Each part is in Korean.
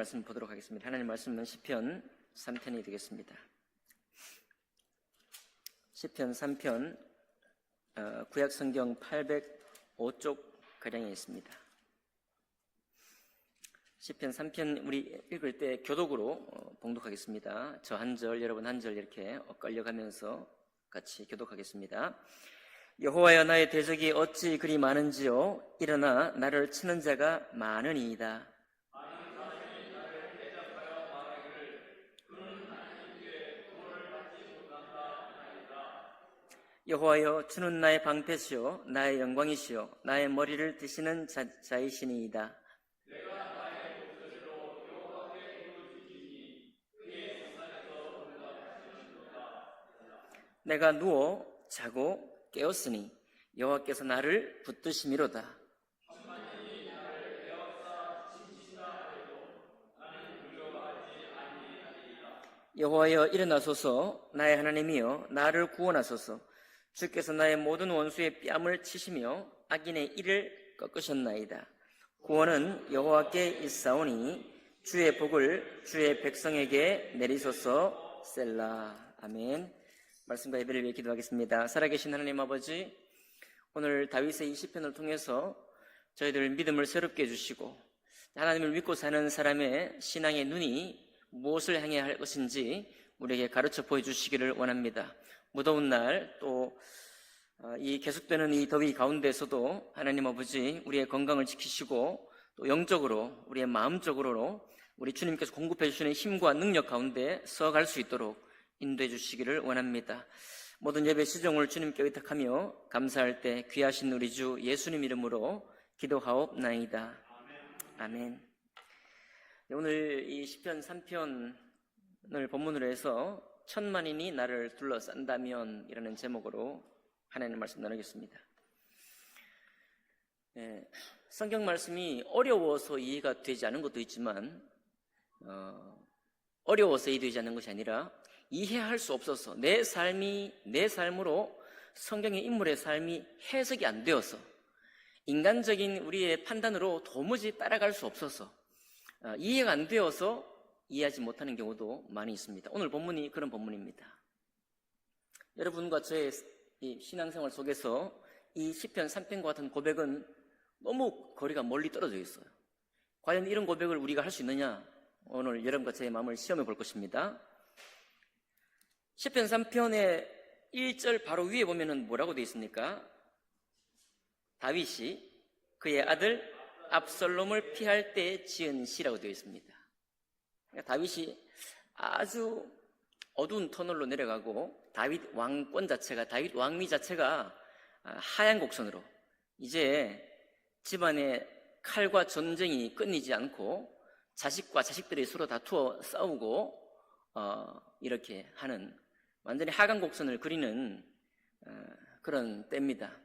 말씀 보도록 하겠습니다. 하나님 말씀은 시편 3편이 되겠습니다. 시편 3편 구약 성경 805쪽 가량에 있습니다. 시편 3편 우리 읽을 때 교독으로 봉독하겠습니다. 저 한 절, 여러분 한 절 이렇게 엇갈려가면서 같이 교독하겠습니다. 여호와여, 나의 대적이 어찌 그리 많은지요. 일어나 나를 치는 자가 많으니이다. 여호와여, 주는 나의 방패시요 나의 영광이시요 나의 머리를 드시는 자이시니이다. 내가 누워 자고 깨었으니 여호와께서 나를 붙드심이로다. 여호와여, 일어나소서. 나의 하나님이여, 나를 구원하소서. 주께서 나의 모든 원수의 뺨을 치시며 악인의 이를 꺾으셨나이다. 구원은 여호와께 있사오니 주의 복을 주의 백성에게 내리소서. 셀라. 아멘. 말씀과 예배를 위해 기도하겠습니다. 살아계신 하나님 아버지, 오늘 다윗의 이 시편을 통해서 저희들 믿음을 새롭게 해주시고 하나님을 믿고 사는 사람의 신앙의 눈이 무엇을 향해야 할 것인지 우리에게 가르쳐 보여주시기를 원합니다. 무더운 날 또 이 계속되는 이 더위 가운데서도 하나님 아버지 우리의 건강을 지키시고 또 영적으로 우리의 마음적으로 우리 주님께서 공급해 주시는 힘과 능력 가운데 서갈 수 있도록 인도해 주시기를 원합니다. 모든 예배 시종을 주님께 의탁하며 감사할 때 귀하신 우리 주 예수님 이름으로 기도하옵나이다. 아멘. 오늘 이 시편 3편을 본문으로 해서 천만인이 나를 둘러싼다면 이라는 제목으로 하나님의 말씀 나누겠습니다. 성경 말씀이 어려워서 이해가 되지 않은 것도 있지만 어려워서 이해되지 않는 것이 아니라 이해할 수 없어서 내 삶으로 성경의 인물의 삶이 해석이 안 되어서 인간적인 우리의 판단으로 도무지 따라갈 수 없어서 이해가 안 되어서 이해하지 못하는 경우도 많이 있습니다. 오늘 본문이 그런 본문입니다. 여러분과 저의 이 신앙생활 속에서 이 시편 3편과 같은 고백은 너무 거리가 멀리 떨어져 있어요. 과연 이런 고백을 우리가 할 수 있느냐? 오늘 여러분과 저의 마음을 시험해 볼 것입니다. 시편 3편의 1절 바로 위에 보면은 뭐라고 되어 있습니까? 다윗이 그의 아들 압살롬을 피할 때 지은 시라고 되어 있습니다. 그러니까 다윗이 아주 어두운 터널로 내려가고 다윗 왕권 자체가, 다윗 왕위 자체가 하얀 곡선으로 이제 집안의 칼과 전쟁이 끊이지 않고 자식과 자식들이 서로 다투어 싸우고 이렇게 하는 완전히 하강 곡선을 그리는 그런 때입니다.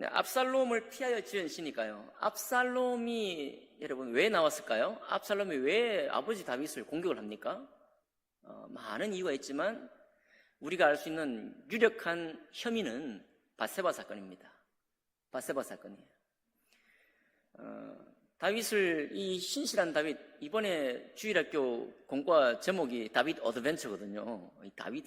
압살롬을 피하여 지은 시니까요. 압살롬이 여러분 왜 나왔을까요? 압살롬이 왜 아버지 다윗을 공격을 합니까? 많은 이유가 있지만 우리가 알 수 있는 유력한 혐의는 밧세바 사건입니다. 밧세바 사건이에요. 다윗을 이 신실한 다윗, 이번에 주일학교 공과 제목이 다윗 어드벤처거든요. 다윗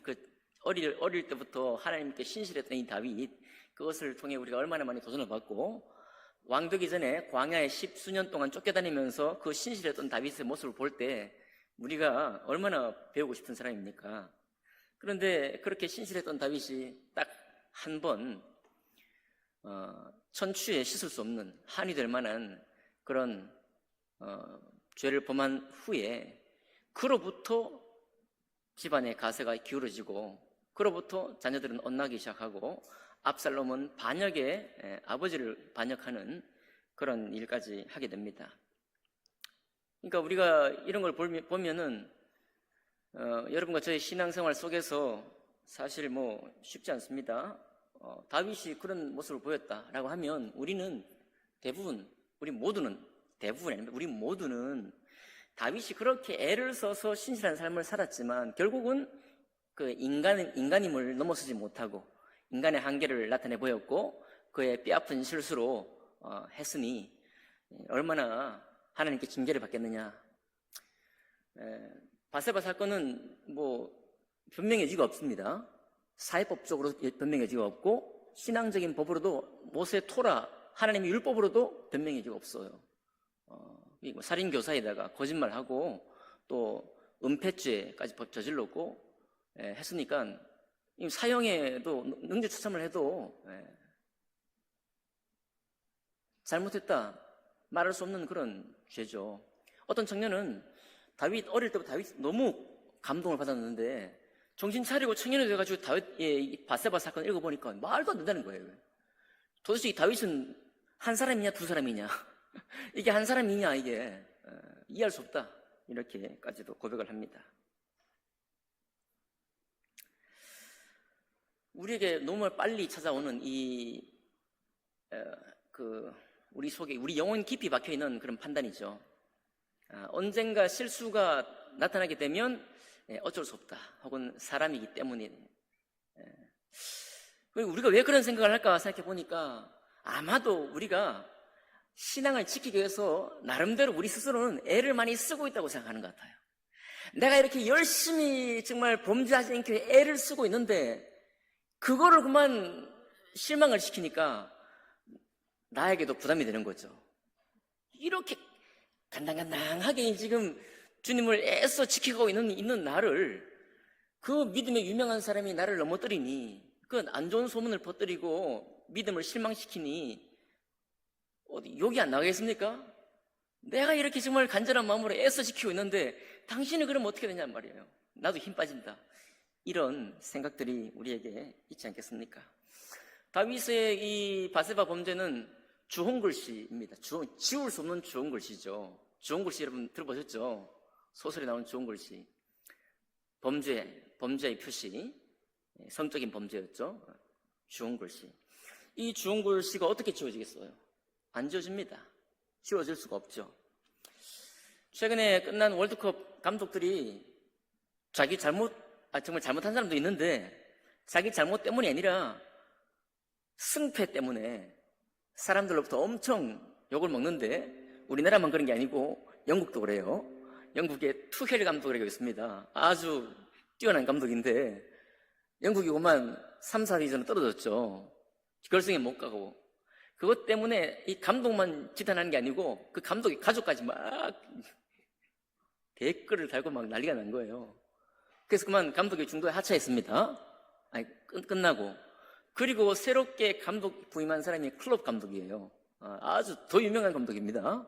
어릴 때부터 하나님께 신실했던 이 다윗, 그것을 통해 우리가 얼마나 많이 도전을 받고 왕 되기 전에 광야에 10수년 동안 쫓겨다니면서 그 신실했던 다윗의 모습을 볼 때 우리가 얼마나 배우고 싶은 사람입니까? 그런데 그렇게 신실했던 다윗이 딱 한 번 천추에 씻을 수 없는 한이 될 만한 그런 죄를 범한 후에 그로부터 집안의 가세가 기울어지고 그로부터 자녀들은 엇나기 시작하고 압살롬은 반역에 아버지를 반역하는 그런 일까지 하게 됩니다. 그러니까 우리가 이런 걸 보면은 여러분과 저의 신앙생활 속에서 사실 쉽지 않습니다. 다윗이 그런 모습을 보였다라고 하면 우리는 우리 모두는 다윗이 그렇게 애를 써서 신실한 삶을 살았지만 결국은 그 인간임을 넘어서지 못하고 인간의 한계를 나타내 보였고 그의 뼈아픈 실수로 했으니 얼마나 하나님께 징계를 받겠느냐. 바세바 사건은 뭐 변명의 여지가 없습니다. 사회법적으로 변명의 여지가 없고 신앙적인 법으로도 모세 토라 하나님의 율법으로도 변명의 여지가 없어요. 살인 교사에다가 거짓말하고 또 은폐죄까지 저질렀고 했으니까 사형에도 능지처참을 해도 잘못했다 말할 수 없는 그런 죄죠. 어떤 청년은 어릴 때부터 다윗 너무 감동을 받았는데 정신 차리고 청년이 돼가지고 다윗의 바세바 사건을 읽어보니까 말도 안 된다는 거예요. 도대체 이 다윗은 한 사람이냐 두 사람이냐 이게 한 사람이냐 이게 이해할 수 없다 이렇게까지도 고백을 합니다. 우리에게 너무 빨리 찾아오는 우리 속에 우리 영혼 깊이 박혀있는 그런 판단이죠. 언젠가 실수가 나타나게 되면 어쩔 수 없다 혹은 사람이기 때문에 우리가 왜 그런 생각을 할까 생각해 보니까 아마도 우리가 신앙을 지키기 위해서 나름대로 우리 스스로는 애를 많이 쓰고 있다고 생각하는 것 같아요. 내가 이렇게 열심히 정말 범죄하지 않기 위해 애를 쓰고 있는데 그거를 그만 실망을 시키니까 나에게도 부담이 되는 거죠. 이렇게 간당간당하게 지금 주님을 애써 지키고 있는 나를 그 믿음의 유명한 사람이 나를 넘어뜨리니 그 안 좋은 소문을 퍼뜨리고 믿음을 실망시키니 어디 욕이 안 나가겠습니까? 내가 이렇게 정말 간절한 마음으로 애써 지키고 있는데 당신이 그러면 어떻게 되냔 말이에요. 나도 힘 빠진다. 이런 생각들이 우리에게 있지 않겠습니까? 다윗의 이 바세바 범죄는 주홍글씨입니다. 지울 수 없는 주홍글씨죠. 주홍글씨 여러분 들어보셨죠? 소설에 나오는 주홍글씨. 범죄의 표시, 성적인 범죄였죠. 주홍글씨. 이 주홍글씨가 어떻게 지워지겠어요? 안 지워집니다. 지워질 수가 없죠. 최근에 끝난 월드컵 감독들이 정말 잘못한 사람도 있는데 자기 잘못 때문이 아니라 승패 때문에 사람들로부터 엄청 욕을 먹는데 우리나라만 그런 게 아니고 영국도 그래요. 영국의 투헬 감독이라고 있습니다. 아주 뛰어난 감독인데 영국이 그만 3, 4위전에 떨어졌죠. 결승에 못 가고 그것 때문에 이 감독만 지탄하는 게 아니고 그 감독의 가족까지 막 댓글을 달고 막 난리가 난 거예요. 그래서 그만 감독이 중도에 하차했습니다. 끝나고. 그리고 새롭게 감독 부임한 사람이 클롭 감독이에요. 아주 더 유명한 감독입니다.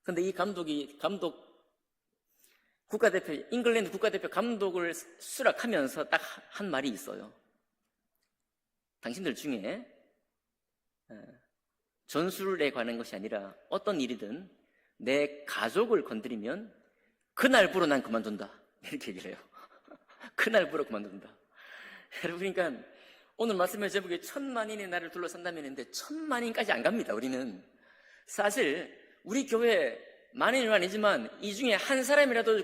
그런데 이 감독이 잉글랜드 국가대표 감독을 수락하면서 딱 한 말이 있어요. 당신들 중에 전술에 관한 것이 아니라 어떤 일이든 내 가족을 건드리면 그날부로 난 그만둔다. 이렇게 얘기를 해요. 그날부로 그만둔다. 여러분, 그러니까 오늘 말씀의 제목이 1000만인의 나를 둘러싼다면 인데 1000만인까지 안 갑니다. 우리는 사실 우리 교회 만인은 아니지만 이 중에 한 사람이라도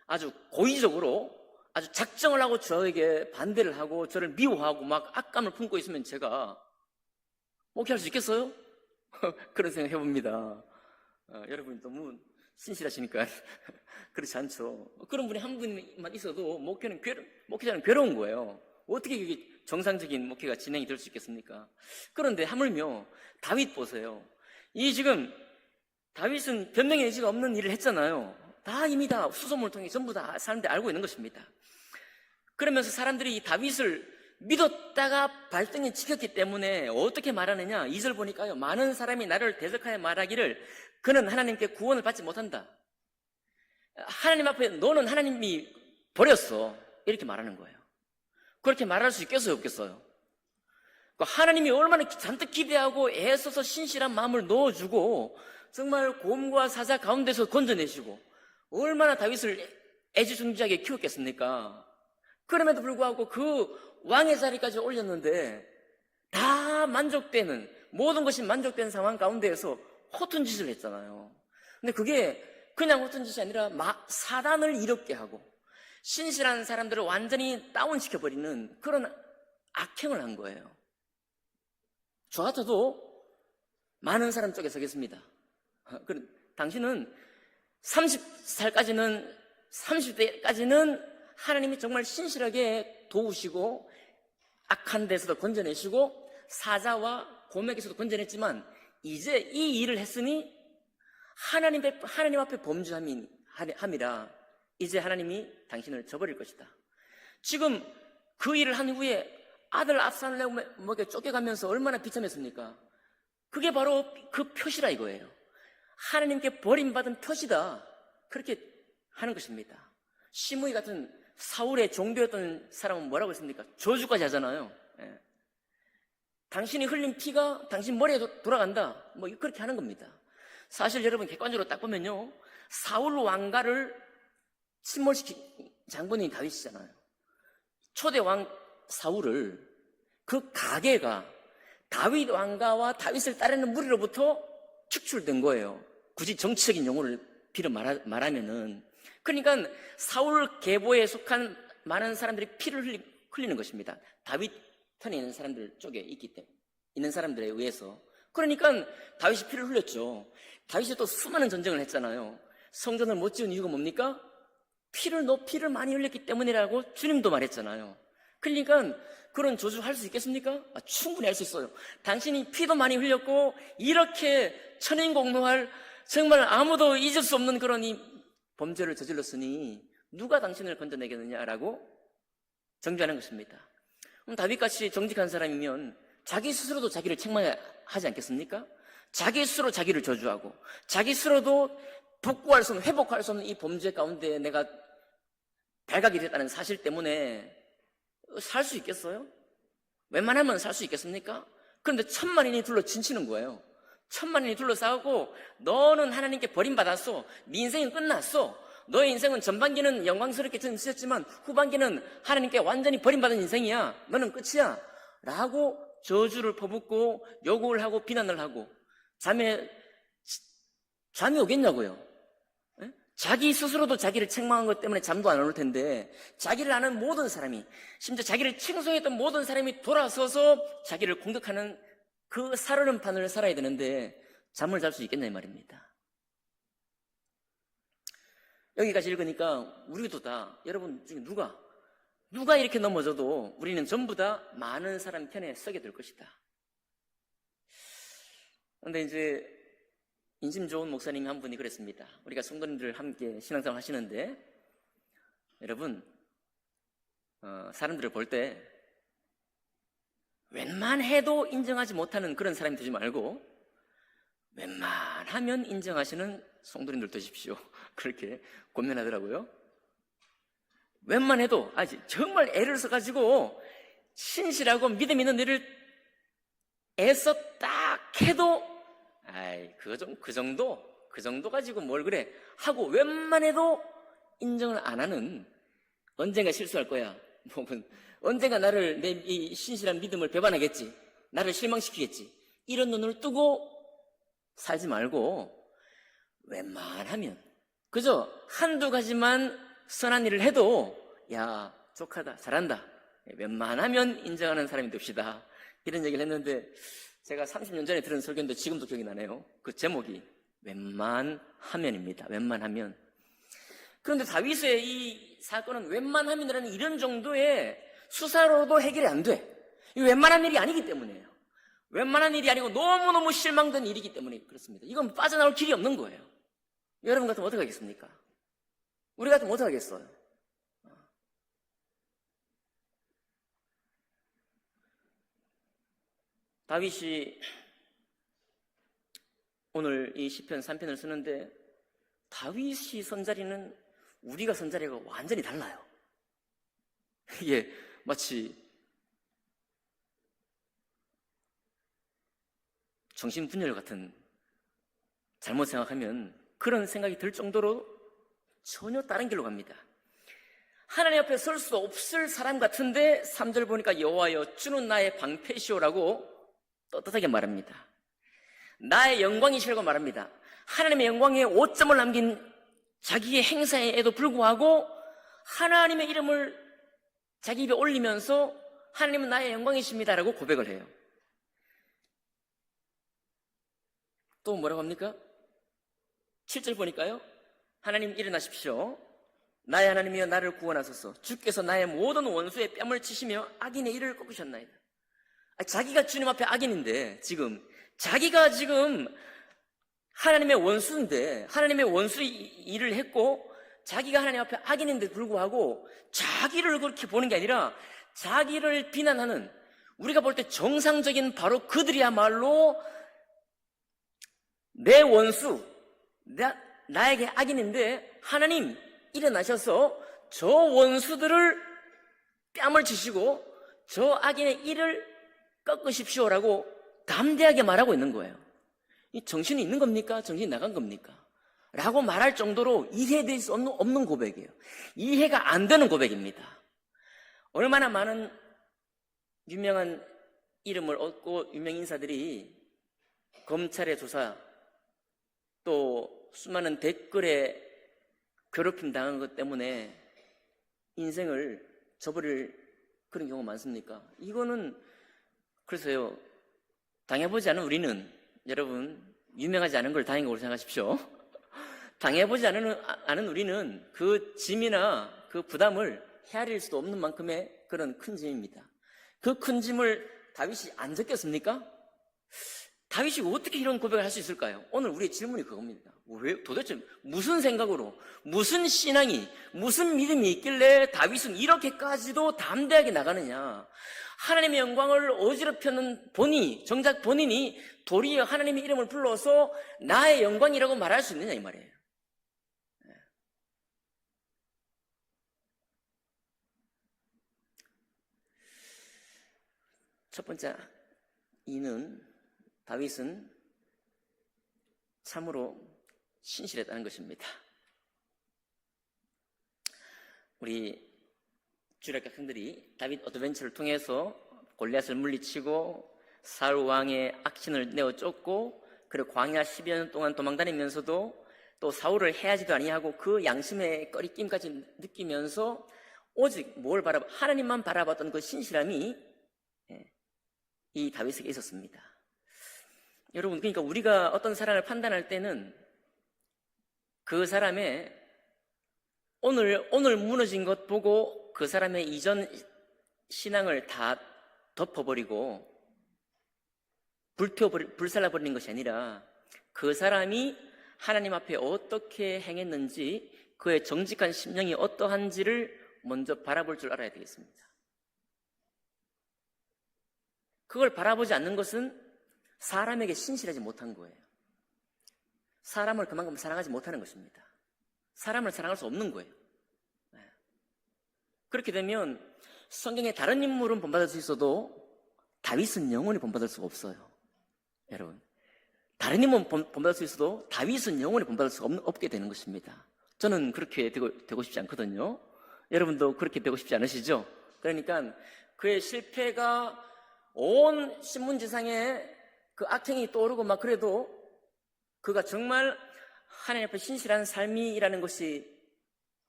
아주 고의적으로 아주 작정을 하고 저에게 반대를 하고 저를 미워하고 막 악감을 품고 있으면 제가 목회할 수 있겠어요? 그런 생각 해봅니다. 여러분이 너무 신실하시니까 그렇지 않죠. 그런 분이 한 분만 있어도 목회자는 괴로운 거예요. 어떻게 이게 정상적인 목회가 진행이 될 수 있겠습니까? 그런데 하물며 다윗 보세요. 지금 다윗은 변명의 여지가 없는 일을 했잖아요. 다 이미 다 수소문을 통해 전부 다 사람들이 알고 있는 것입니다. 그러면서 사람들이 이 다윗을 믿었다가 발등에 찍혔기 때문에 어떻게 말하느냐? 2절 보니까요. 많은 사람이 나를 대적하여 말하기를 그는 하나님께 구원을 받지 못한다. 하나님 앞에 너는 하나님이 버렸어. 이렇게 말하는 거예요. 그렇게 말할 수 있겠어요? 없겠어요? 하나님이 얼마나 잔뜩 기대하고 애써서 신실한 마음을 넣어주고 정말 곰과 사자 가운데서 건져내시고 얼마나 다윗을 애지중지하게 키웠겠습니까? 그럼에도 불구하고 그 왕의 자리까지 올렸는데 다 만족되는 모든 것이 만족된 상황 가운데에서 허튼 짓을 했잖아요. 근데 그게 그냥 허튼 짓이 아니라 사단을 이롭게 하고 신실한 사람들을 완전히 다운시켜버리는 그런 악행을 한 거예요. 저 같아도 많은 사람 쪽에 서겠습니다. 당신은 30살까지는 30대까지는 하나님이 정말 신실하게 도우시고 악한 데서도 건져내시고 사자와 곰에게서도 건져냈지만 이제 이 일을 했으니 하나님 앞에 범죄함이라 이제 하나님이 당신을 저버릴 것이다. 지금 그 일을 한 후에 아들 압살롬에게 쫓겨가면서 얼마나 비참했습니까? 그게 바로 그 표시라 이거예요. 하나님께 버림받은 표시다. 그렇게 하는 것입니다. 시므이 같은 사울의 종교였던 사람은 뭐라고 했습니까? 저주까지 하잖아요. 예. 당신이 흘린 피가 당신 머리에 돌아간다. 뭐 그렇게 하는 겁니다. 사실 여러분 객관적으로 딱 보면요, 사울 왕가를 침몰시킨 장본인이 다윗이잖아요. 초대 왕 사울을 그 가계가 다윗 왕가와 다윗을 따르는 무리로부터 축출된 거예요. 굳이 정치적인 용어를 빌어 말하면은. 그러니까 사울 계보에 속한 많은 사람들이 피를 흘리는 것입니다. 다윗 편에 있는 사람들 쪽에 있는 사람들에 의해서. 그러니까 다윗이 피를 흘렸죠. 다윗이 또 수많은 전쟁을 했잖아요. 성전을 못 지은 이유가 뭡니까? 피를 많이 흘렸기 때문이라고 주님도 말했잖아요. 그러니까 그런 저주 할 수 있겠습니까? 충분히 할 수 있어요. 당신이 피도 많이 흘렸고 이렇게 천인공노할 정말 아무도 잊을 수 없는 그런 이 범죄를 저질렀으니 누가 당신을 건져내겠느냐라고 정죄하는 것입니다. 그럼 다윗같이 정직한 사람이면 자기 스스로도 자기를 책망하지 않겠습니까? 자기 스스로 자기를 저주하고 자기 스스로도 회복할 수 없는 이 범죄 가운데 내가 발각이 됐다는 사실 때문에 살 수 있겠어요? 웬만하면 살 수 있겠습니까? 그런데 천만인이 둘러 진치는 거예요. 천만인이 둘러싸고 너는 하나님께 버림받았어. 네 인생은 끝났어. 너의 인생은 전반기는 영광스럽게 지냈지만 후반기는 하나님께 완전히 버림받은 인생이야. 너는 끝이야. 라고 저주를 퍼붓고 요구를 하고 비난을 하고 잠이 오겠냐고요. 자기 스스로도 자기를 책망한 것 때문에 잠도 안 올 텐데 자기를 아는 모든 사람이, 심지어 자기를 칭송했던 모든 사람이 돌아서서 자기를 공격하는 그 살얼음판을 살아야 되는데 잠을 잘 수 있겠냐 이 말입니다. 여기까지 읽으니까 우리도 다, 여러분 중에 누가 이렇게 넘어져도 우리는 전부 다 많은 사람 편에 서게 될 것이다. 그런데 이제 인심 좋은 목사님이 한 분이 그랬습니다. 우리가 성도님들 함께 신앙생활 하시는데 여러분 사람들을 볼 때 웬만해도 인정하지 못하는 그런 사람이 되지 말고 웬만하면 인정하시는 성도님들 되십시오. 그렇게 권면하더라고요. 웬만해도 정말 애를 써가지고 신실하고 믿음 있는 일을 애써 딱 해도 그 정도 가지고 뭘 그래 하고 웬만해도 인정을 안 하는, 언젠가 실수할 거야. 언젠가 나를 내 이 신실한 믿음을 배반하겠지. 나를 실망시키겠지. 이런 눈을 뜨고 살지 말고 웬만하면 그저 한두 가지만 선한 일을 해도 야, 족하다, 잘한다. 웬만하면 인정하는 사람이 됩시다. 이런 얘기를 했는데 제가 30년 전에 들은 설교인데 지금도 기억이 나네요. 그 제목이 웬만하면입니다. 웬만하면. 그런데 다윗의 이 사건은 웬만하면이라는 이런 정도의 수사로도 해결이 안 돼. 이 웬만한 일이 아니기 때문이에요. 웬만한 일이 아니고 너무너무 실망된 일이기 때문에 그렇습니다. 이건 빠져나올 길이 없는 거예요. 여러분 같으면 어떻게 하겠습니까? 우리 같으면 어떻게 하겠어요? 다윗이 오늘 이 시편 3편을 쓰는데 다윗이 선자리는 우리가 선자리가 완전히 달라요. 이게 마치 정신분열 같은, 잘못 생각하면 그런 생각이 들 정도로 전혀 다른 길로 갑니다. 하나님 앞에 설 수 없을 사람 같은데 3절 보니까 여호와여 주는 나의 방패시오라고 떳떳하게 말합니다. 나의 영광이시라고 말합니다. 하나님의 영광에 오점을 남긴 자기의 행사에도 불구하고 하나님의 이름을 자기 입에 올리면서 하나님은 나의 영광이십니다라고 고백을 해요. 또 뭐라고 합니까? 7절 보니까요. 하나님 일어나십시오. 나의 하나님이여 나를 구원하소서. 주께서 나의 모든 원수의 뺨을 치시며 악인의 이를 꺾으셨나이다. 자기가 주님 앞에 악인인데, 자기가 지금 하나님의 원수인데, 하나님의 원수 일을 했고, 자기가 하나님 앞에 악인인데 불구하고 자기를 그렇게 보는 게 아니라 자기를 비난하는, 우리가 볼 때 정상적인 바로 그들이야말로 내 원수, 나에게 악인인데 하나님 일어나셔서 저 원수들을 뺨을 치시고 저 악인의 이를 꺾으십시오라고 담대하게 말하고 있는 거예요. 이 정신이 있는 겁니까? 정신이 나간 겁니까? 라고 말할 정도로 이해될 수 없는 고백이에요. 이해가 안 되는 고백입니다. 얼마나 많은 유명한 이름을 얻고 유명 인사들이 검찰의 조사, 또 수많은 댓글에 괴롭힘 당한 것 때문에 인생을 저버릴 그런 경우가 많습니까? 이거는 그래서요, 당해보지 않은 우리는, 여러분 유명하지 않은 걸 당한 거로 생각하십시오. 당해보지 않은 우리는 그 짐이나 그 부담을 헤아릴 수도 없는 만큼의 그런 큰 짐입니다. 그 큰 짐을 다윗이 안 졌겠습니까? 다윗이 어떻게 이런 고백을 할 수 있을까요? 오늘 우리의 질문이 그겁니다. 왜, 도대체 무슨 생각으로, 무슨 신앙이, 무슨 믿음이 있길래 다윗은 이렇게까지도 담대하게 나가느냐? 하나님의 영광을 어지럽히는 정작 본인이 도리어 하나님의 이름을 불러서 나의 영광이라고 말할 수 있느냐 이 말이에요. 첫 번째 이는 다윗은 참으로 신실했다는 것입니다. 우리 주일학교 학생들이 다윗 어드벤처를 통해서 골리앗을 물리치고 사울 왕의 악신을 내어 쫓고, 그리고 광야 10여 년 동안 도망다니면서도 또 사울을 해하지도 아니하고 그 양심의 꺼리낌까지 느끼면서 오직 하나님만 바라봤던 그 신실함이 이 다윗에게 있었습니다. 여러분, 그러니까 우리가 어떤 사람을 판단할 때는 그 사람의 오늘 무너진 것 보고 그 사람의 이전 신앙을 다 덮어버리고 불살라버리는 것이 아니라 그 사람이 하나님 앞에 어떻게 행했는지, 그의 정직한 심령이 어떠한지를 먼저 바라볼 줄 알아야 되겠습니다. 그걸 바라보지 않는 것은 사람에게 신실하지 못한 거예요. 사람을 그만큼 사랑하지 못하는 것입니다. 사람을 사랑할 수 없는 거예요. 그렇게 되면 성경의 다른 인물은 본받을 수 있어도 다윗은 영원히 본받을 수가 없어요. 여러분, 다른 인물은 본받을 수 있어도 다윗은 영원히 본받을 수가 없게 되는 것입니다. 저는 그렇게 되고 싶지 않거든요. 여러분도 그렇게 되고 싶지 않으시죠? 그러니까 그의 실패가 온 신문지상에 그 악행이 떠오르고 막 그래도 그가 정말 하나님 앞에 신실한 삶이라는 것이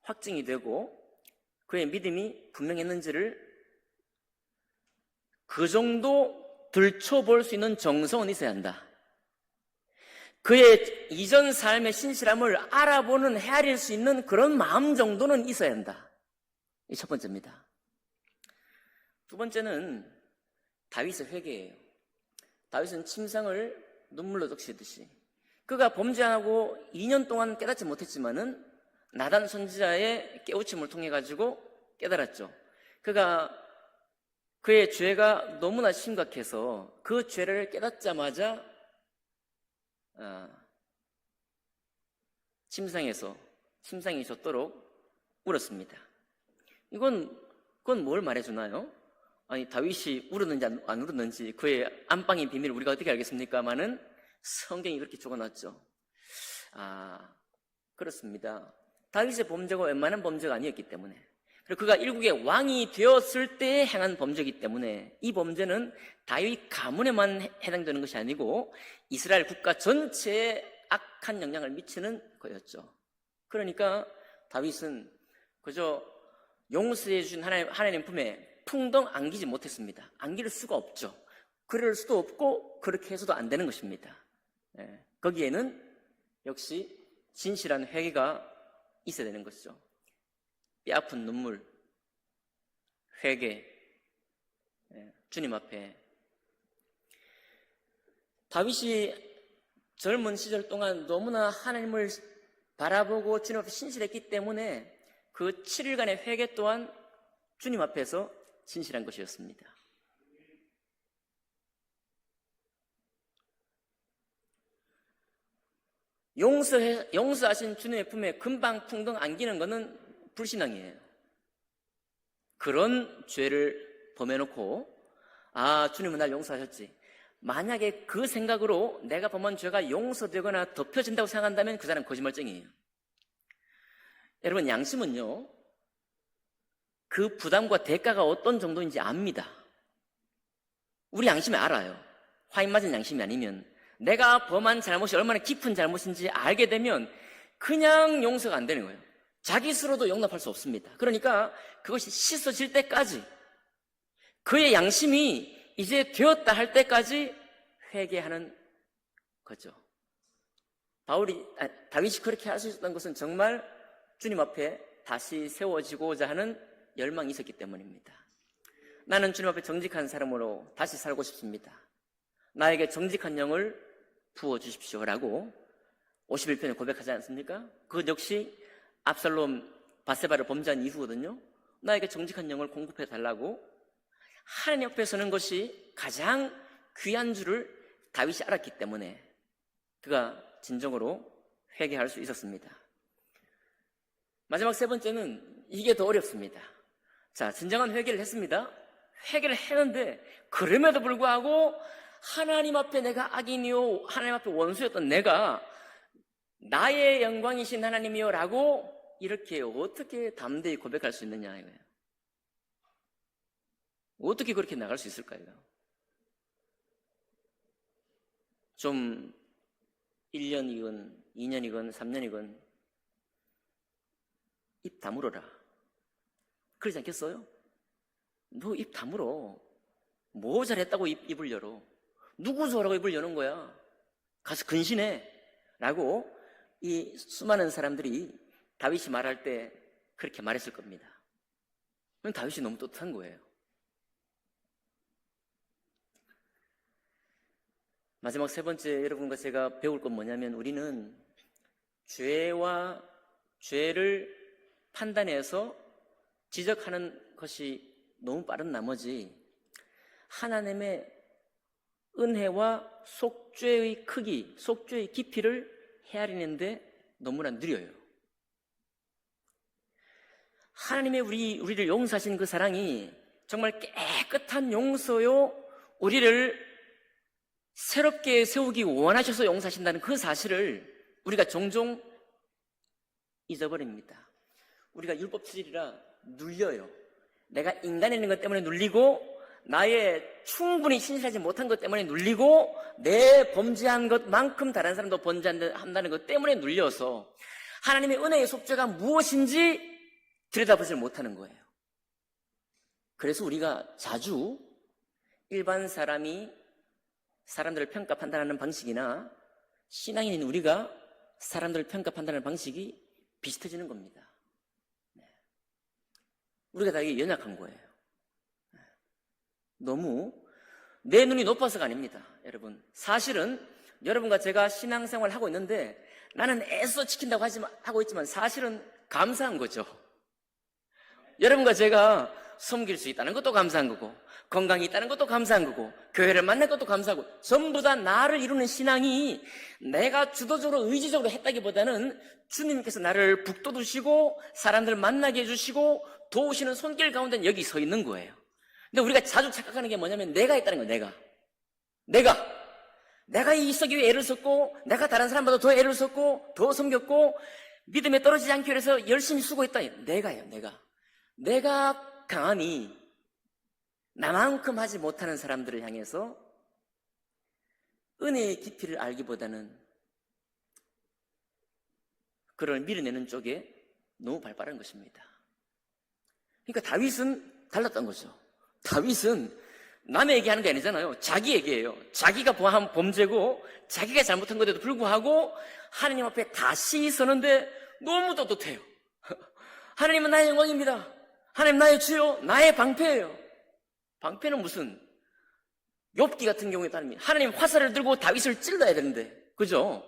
확증이 되고 그의 믿음이 분명했는지를 그 정도 들춰볼 수 있는 정성은 있어야 한다. 그의 이전 삶의 신실함을 알아보는, 헤아릴 수 있는 그런 마음 정도는 있어야 한다. 이 첫 번째입니다. 두 번째는 다윗의 회개예요. 다윗은 침상을 눈물로 적시듯이 그가 범죄하고 2년 동안 깨닫지 못했지만은 나단 선지자의 깨우침을 통해 가지고 깨달았죠. 그의 죄가 너무나 심각해서 그 죄를 깨닫자마자 침상이 젖도록 울었습니다. 그건 뭘 말해주나요? 아니, 다윗이 울었는지 안 울었는지 그의 안방의 비밀을 우리가 어떻게 알겠습니까마는 성경이 그렇게 적어놨죠. 그렇습니다. 다윗의 범죄가 웬만한 범죄가 아니었기 때문에, 그리고 그가 일국의 왕이 되었을 때 행한 범죄이기 때문에 이 범죄는 다윗 가문에만 해당되는 것이 아니고 이스라엘 국가 전체에 악한 영향을 미치는 거였죠. 그러니까 다윗은 그저 용서해 주신 하나님 품에 풍덩 안기지 못했습니다. 안길 수가 없죠. 그럴 수도 없고 그렇게 해서도 안 되는 것입니다. 거기에는 역시 진실한 회개가 있어야 되는 것이죠. 뼈아픈 눈물, 회개, 주님 앞에. 다윗이 젊은 시절 동안 너무나 하나님을 바라보고 주님 앞에 신실했기 때문에 그 7일간의 회개 또한 주님 앞에서 진실한 것이었습니다. 용서하신 주님의 품에 금방 풍덩 안기는 것은 불신앙이에요. 그런 죄를 범해놓고 주님은 날 용서하셨지. 만약에 그 생각으로 내가 범한 죄가 용서되거나 덮여진다고 생각한다면 그 사람은 거짓말쟁이에요. 여러분, 양심은요, 그 부담과 대가가 어떤 정도인지 압니다. 우리 양심이 알아요. 화인 맞은 양심이 아니면, 내가 범한 잘못이 얼마나 깊은 잘못인지 알게 되면 그냥 용서가 안 되는 거예요. 자기 스스로도 용납할 수 없습니다. 그러니까 그것이 씻어질 때까지, 그의 양심이 이제 되었다 할 때까지 회개하는 거죠. 다윗이 그렇게 할 수 있었던 것은 정말 주님 앞에 다시 세워지고자 하는 열망이 있었기 때문입니다. 나는 주님 앞에 정직한 사람으로 다시 살고 싶습니다. 나에게 정직한 영을 부어주십시오라고 51편에 고백하지 않습니까? 그것 역시 압살롬 밧세바를 범죄한 이후거든요. 나에게 정직한 영을 공급해 달라고 하나님 앞에 서는 것이 가장 귀한 줄을 다윗이 알았기 때문에 그가 진정으로 회개할 수 있었습니다. 마지막 세 번째는 이게 더 어렵습니다. 자, 진정한 회개를 했습니다. 회개를 했는데 그럼에도 불구하고 하나님 앞에 내가 악인이요, 하나님 앞에 원수였던 내가 나의 영광이신 하나님이요 라고 이렇게 어떻게 담대히 고백할 수 있느냐 이거예요. 어떻게 그렇게 나갈 수 있을까요? 좀 1년이건 2년이건 3년이건 입 다물어라. 그러지 않겠어요? 너 입 다물어. 뭐 잘했다고 입을 열어. 누구 좋아라고 입을 여는 거야. 가서 근신해 라고 이 수많은 사람들이 다윗이 말할 때 그렇게 말했을 겁니다. 그럼 다윗이 너무 떳떳한 거예요. 마지막 세 번째 여러분과 제가 배울 건 뭐냐면 우리는 죄와 죄를 판단해서 지적하는 것이 너무 빠른 나머지 하나님의 은혜와 속죄의 크기, 속죄의 깊이를 헤아리는데 너무나 느려요. 하나님의 우리를 용서하신 그 사랑이 정말 깨끗한 용서요, 우리를 새롭게 세우기 원하셔서 용서하신다는 그 사실을 우리가 종종 잊어버립니다. 우리가 율법 체질이라 눌려요. 내가 인간에 있는 것 때문에 눌리고 나의 충분히 신실하지 못한 것 때문에 눌리고 내 범죄한 것만큼 다른 사람도 범죄한다는 것 때문에 눌려서 하나님의 은혜의 속죄가 무엇인지 들여다보지 못하는 거예요. 그래서 우리가 자주 일반 사람이 사람들을 평가 판단하는 방식이나 신앙인인 우리가 사람들을 평가 판단하는 방식이 비슷해지는 겁니다. 우리가 다 이게 연약한 거예요. 너무 내 눈이 높아서가 아닙니다. 여러분, 사실은 여러분과 제가 신앙생활을 하고 있는데 나는 애써 지킨다고 하고 있지만 사실은 감사한 거죠. 여러분과 제가 섬길 수 있다는 것도 감사한 거고 건강이 있다는 것도 감사한 거고 교회를 만난 것도 감사하고 전부 다 나를 이루는 신앙이 내가 주도적으로 의지적으로 했다기보다는 주님께서 나를 북돋우시고 사람들 만나게 해주시고 도우시는 손길 가운데 여기 서 있는 거예요. 근데 우리가 자주 착각하는 게 뭐냐면 내가 했다는 거예요. 내가 이 있기 위해 애를 썼고 내가 다른 사람보다 더 애를 썼고 더 섬겼고 믿음에 떨어지지 않기 위해서 열심히 수고했다. 내가요. 내가 강하니 나만큼 하지 못하는 사람들을 향해서 은혜의 깊이를 알기보다는 그를 밀어내는 쪽에 너무 발빠른 것입니다. 그러니까 다윗은 달랐던 거죠. 다윗은 남에게 하는 게 아니잖아요. 자기에게예요. 자기가 한 범죄고 자기가 잘못한 것에도 불구하고 하나님 앞에 다시 서는데 너무 떳떳해요. 하나님은 나의 영광입니다. 하나님 나의 주요, 나의 방패예요. 방패는 무슨 욥기 같은 경우에 따르면 하나님 화살을 들고 다윗을 찔러야 되는데, 그죠?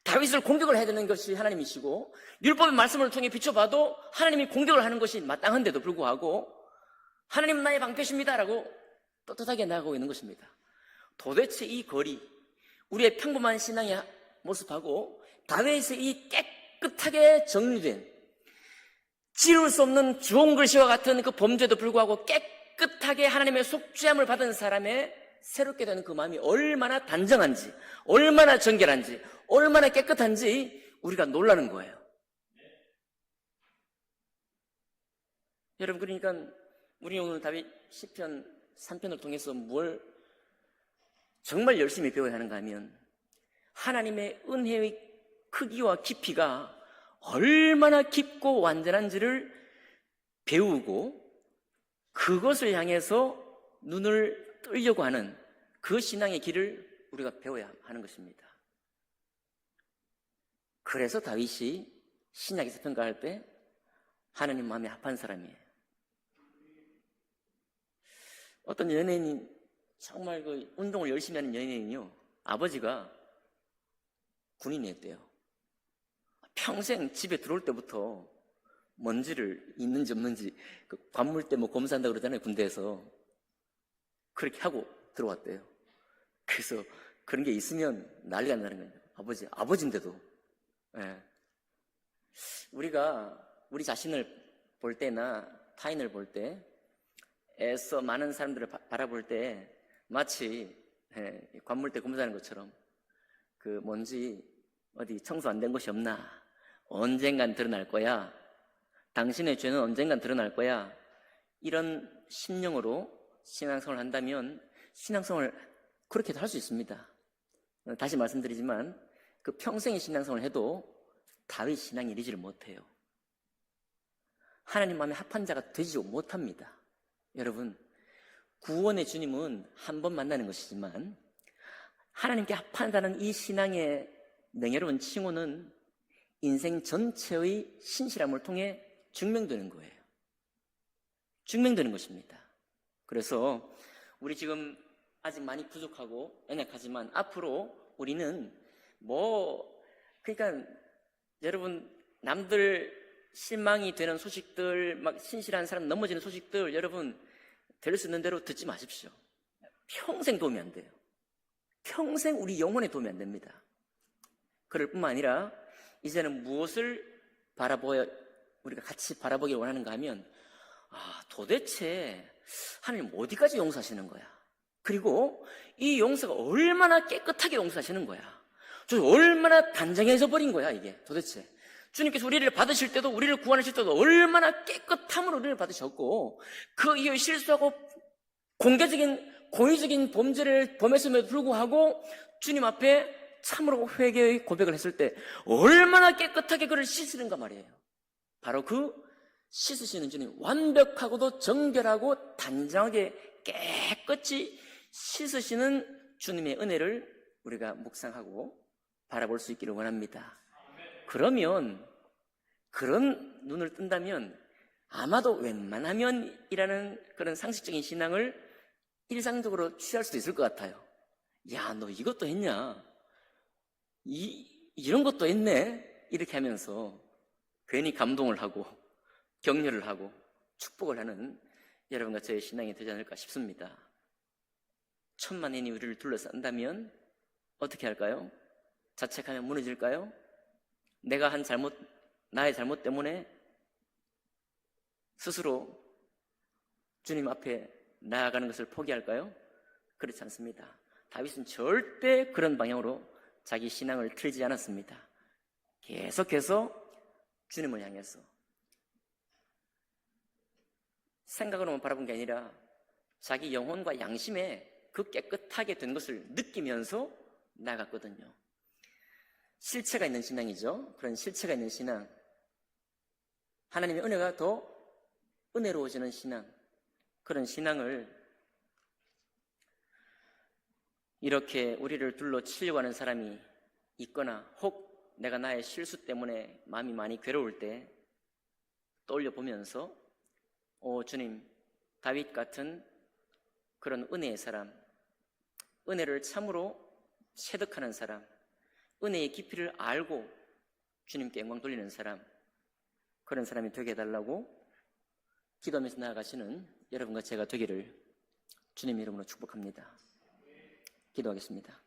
다윗을 공격을 해야 되는 것이 하나님이시고, 율법의 말씀을 통해 비춰봐도 하나님이 공격을 하는 것이 마땅한데도 불구하고 하나님은 나의 방패십니다라고 떳떳하게 나아가고 있는 것입니다. 도대체 이 거리, 우리의 평범한 신앙의 모습하고 다윗의 이 깨끗하게 정리된, 지울 수 없는 주홍 글씨와 같은 그 범죄도 불구하고 깨끗하게 하나님의 속죄함을 받은 사람의 새롭게 되는 그 마음이 얼마나 단정한지, 얼마나 정결한지, 얼마나 깨끗한지 우리가 놀라는 거예요. 여러분, 그러니까 우리 오늘 다윗 시편 3편을 통해서 뭘 정말 열심히 배워야 하는가 하면, 하나님의 은혜의 크기와 깊이가 얼마나 깊고 완전한지를 배우고 그것을 향해서 눈을 뜨려고 하는 그 신앙의 길을 우리가 배워야 하는 것입니다. 그래서 다윗이 신약에서 평가할 때 하나님 마음에 합한 사람이에요. 어떤 연예인이, 정말 그 운동을 열심히 하는 연예인이요, 아버지가 군인이었대요. 평생 집에 들어올 때부터 먼지를 있는지 없는지, 그 관물 때 뭐 검사한다고 그러잖아요, 군대에서. 그렇게 하고 들어왔대요. 그래서 그런 게 있으면 난리가 나는 거예요. 아버지인데도. 예. 우리가 우리 자신을 볼 때나 타인을 볼 때, 애써 많은 사람들을 바라볼 때 마치 관물대 검사하는 것처럼 그 먼지 어디 청소 안 된 곳이 없나, 언젠간 드러날 거야, 당신의 죄는 언젠간 드러날 거야, 이런 심령으로 신앙생활을 한다면 신앙생활을 그렇게도 할 수 있습니다. 다시 말씀드리지만 그 평생의 신앙생활을 해도 다윗 신앙이 이르지를 못해요. 하나님 마음에 합한 자가 되지 못합니다. 여러분, 구원의 주님은 한 번 만나는 것이지만 하나님께 합한다는 이 신앙의 명예로운 칭호는 인생 전체의 신실함을 통해 증명되는 거예요. 증명되는 것입니다. 그래서 우리 지금 아직 많이 부족하고 연약하지만 앞으로 우리는 그러니까 여러분, 남들 실망이 되는 소식들, 막 신실한 사람 넘어지는 소식들, 여러분 될 수 있는 대로 듣지 마십시오. 평생 도움이 안 돼요. 평생 우리 영혼에 도움이 안 됩니다. 그럴 뿐만 아니라 이제는 무엇을 우리가 같이 바라보길 원하는가 하면, 도대체 하나님 어디까지 용서하시는 거야? 그리고 이 용서가 얼마나 깨끗하게 용서하시는 거야? 얼마나 단정해져 버린 거야, 이게 도대체? 주님께서 우리를 받으실 때도, 우리를 구원하실 때도 얼마나 깨끗함으로 우리를 받으셨고, 그 이후에 실수하고 공개적인 고의적인 범죄를 범했음에도 불구하고 주님 앞에 참으로 회개의 고백을 했을 때 얼마나 깨끗하게 그를 씻으는가 말이에요. 바로 그 씻으시는 주님, 완벽하고도 정결하고 단정하게 깨끗이 씻으시는 주님의 은혜를 우리가 묵상하고 바라볼 수 있기를 원합니다. 그러면 그런 눈을 뜬다면 아마도 웬만하면이라는 그런 상식적인 신앙을 일상적으로 취할 수도 있을 것 같아요. 야, 너 이것도 했냐? 이런 것도 했네? 이렇게 하면서 괜히 감동을 하고 격려를 하고 축복을 하는 여러분과 저의 신앙이 되지 않을까 싶습니다. 천만인이 우리를 둘러싼다면 어떻게 할까요? 자책하며 무너질까요? 내가 한 나의 잘못 때문에 스스로 주님 앞에 나아가는 것을 포기할까요? 그렇지 않습니다. 다윗은 절대 그런 방향으로 자기 신앙을 틀지 않았습니다. 계속해서 주님을 향해서 생각으로만 바라본 게 아니라 자기 영혼과 양심에 그 깨끗하게 된 것을 느끼면서 나갔거든요. 실체가 있는 신앙이죠. 그런 실체가 있는 신앙, 하나님의 은혜가 더 은혜로워지는 신앙, 그런 신앙을 이렇게 우리를 둘러치려고 하는 사람이 있거나 혹 내가 나의 실수 때문에 마음이 많이 괴로울 때 떠올려 보면서 주님, 다윗 같은 그런 은혜의 사람, 은혜를 참으로 체득하는 사람, 은혜의 깊이를 알고 주님께 영광 돌리는 사람, 그런 사람이 되게 해달라고 기도하면서 나아가시는 여러분과 제가 되기를 주님 이름으로 축복합니다. 기도하겠습니다.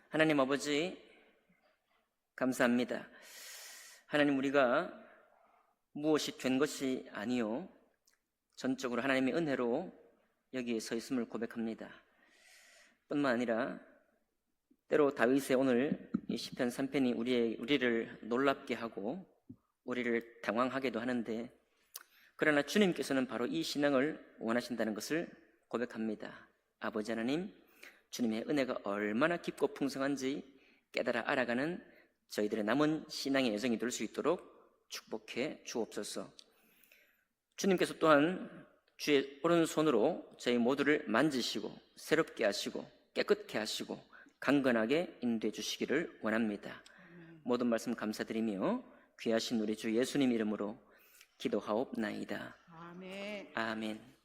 하나님 아버지, 감사합니다. 하나님, 우리가 무엇이 된 것이 아니요 전적으로 하나님의 은혜로 여기에 서 있음을 고백합니다. 뿐만 아니라 때로 다윗의 오늘 이 시편 3편이 우리를 놀랍게 하고 우리를 당황하게도 하는데, 그러나 주님께서는 바로 이 신앙을 원하신다는 것을 고백합니다. 아버지 하나님, 주님의 은혜가 얼마나 깊고 풍성한지 깨달아 알아가는 저희들의 남은 신앙의 여정이 될 수 있도록 축복해 주옵소서. 주님께서 또한 주의 오른손으로 저희 모두를 만지시고 새롭게 하시고 깨끗게 하시고 강건하게 인도해 주시기를 원합니다. 모든 말씀 감사드리며 귀하신 우리 주 예수님 이름으로 기도하옵나이다. 아멘. 아멘.